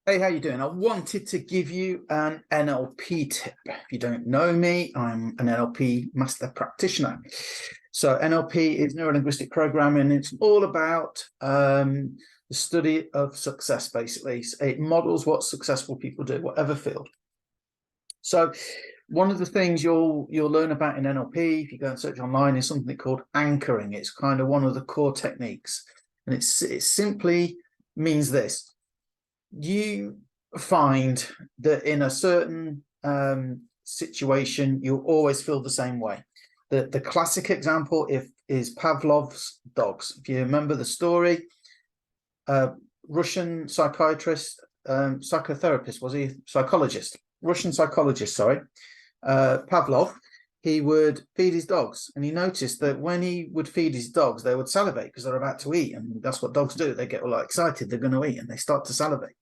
Hey, how you doing? I wanted to give you an NLP tip. If you don't know me, I'm an NLP master practitioner. So NLP is neuro-linguistic programming. It's all about the study of success, basically. It models what successful people do, whatever field. So one of the things you'll learn about in NLP, if you go and search online, is something called anchoring. It's kind of one of the core techniques. And it simply means this. You find that in a certain situation, you'll always feel the same way. The classic example is Pavlov's dogs. If you remember the story, Russian psychiatrist, psychotherapist, was he? Psychologist, Russian psychologist, sorry. Pavlov, he would feed his dogs, and he noticed that when he would feed his dogs, they would salivate because they're about to eat, and that's what dogs do. They get all excited, they're going to eat, and they start to salivate.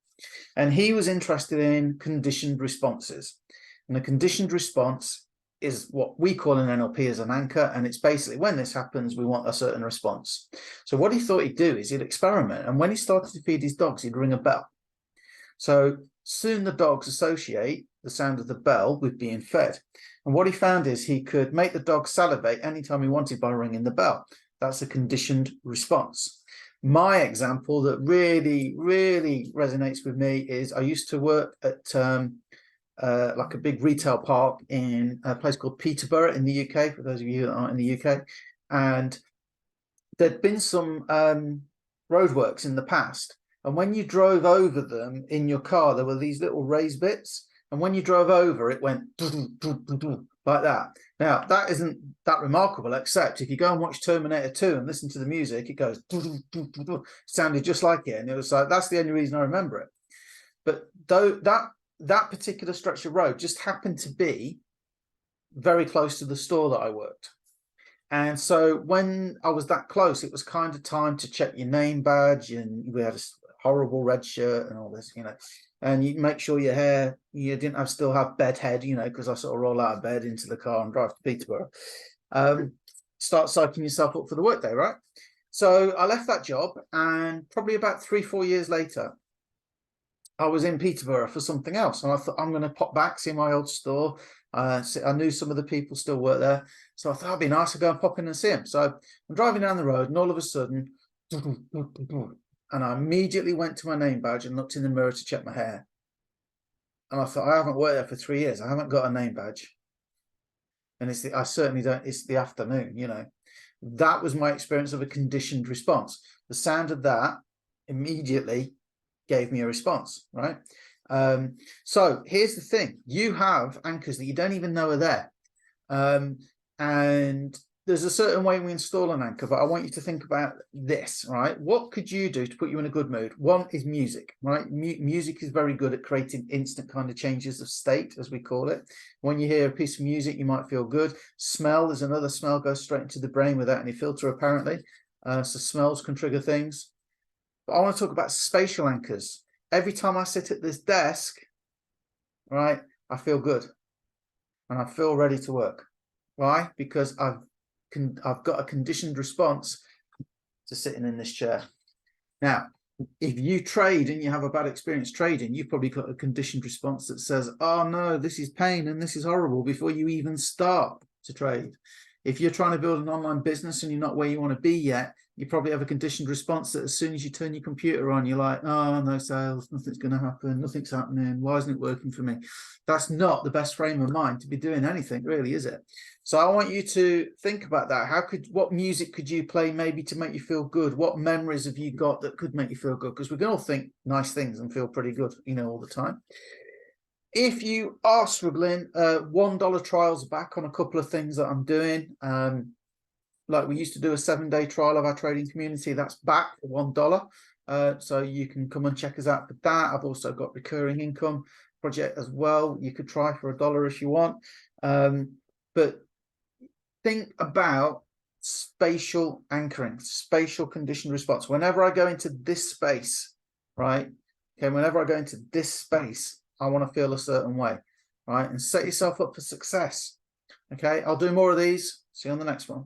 And he was interested in conditioned responses. And a conditioned response is what we call in NLP as an anchor. And it's basically when this happens, we want a certain response. So what he thought he'd do is he'd experiment. And when he started to feed his dogs, he'd ring a bell. So soon the dogs associate the sound of the bell with being fed. And what he found is he could make the dog salivate anytime he wanted by ringing the bell. That's a conditioned response. My example that really resonates with me is I used to work at like a big retail park in a place called Peterborough in the UK, for those of you that aren't in the UK. And there'd been some roadworks in the past. And when you drove over them in your car, there were these little raised bits. And when you drove over, it went like that. Now, that isn't that remarkable, except if you go and watch Terminator 2 and listen to the music, it goes, sounded just like it. And it was like, that's the only reason I remember it. But though that particular stretch of road just happened to be very close to the store that I worked. And so when I was that close, it was kind of time to check your name badge, and we had a horrible red shirt and all this, and you make sure your hair, you didn't still have bed head, because I sort of roll out of bed into the car and drive to Peterborough. Start psyching yourself up for the workday, right? So I left that job, and probably about 3-4 years later, I was in Peterborough for something else. And I thought, I'm going to pop back, see my old store. I knew some of the people still work there. So I thought it'd be nice to go and pop in and see him. So I'm driving down the road, and all of a sudden, and I immediately went to my name badge and looked in the mirror to check my hair. And I thought, I haven't worked there for 3 years. I haven't got a name badge. And I certainly don't, it's the afternoon, That was my experience of a conditioned response. The sound of that immediately gave me a response, right? So here's the thing. You have anchors that you don't even know are there. And there's a certain way we install an anchor, but I want you to think about this, right? What could you do to put you in a good mood? One is music, right? Music is very good at creating instant kind of changes of state, as we call it. When you hear a piece of music, you might feel good. Smell, there's another smell, goes straight into the brain without any filter, apparently. So smells can trigger things. But I want to talk about spatial anchors. Every time I sit at this desk, right, I feel good. And I feel ready to work. Why? Because I've got a conditioned response to sitting in this chair. Now, if you trade and you have a bad experience trading, you've probably got a conditioned response that says, oh no, this is pain and this is horrible, before you even start to trade. If you're trying to build an online business and you're not where you want to be yet, you probably have a conditioned response that as soon as you turn your computer on, you're like, oh, no sales, nothing's going to happen, nothing's happening, why isn't it working for me? That's not the best frame of mind to be doing anything, really, is it? So I want you to think about that. What music could you play maybe to make you feel good? What memories have you got that could make you feel good? Because we can all think nice things and feel pretty good, all the time. If you are struggling, $1 trials back on a couple of things that I'm doing. Like we used to do a 7-day trial of our trading community. That's back for $1. So you can come and check us out for that. I've also got recurring income project as well. You could try for $1 if you want. But think about spatial anchoring, spatial conditioned response. Whenever I go into this space, right? Okay, whenever I go into this space, I want to feel a certain way, right? And set yourself up for success. Okay, I'll do more of these. See you on the next one.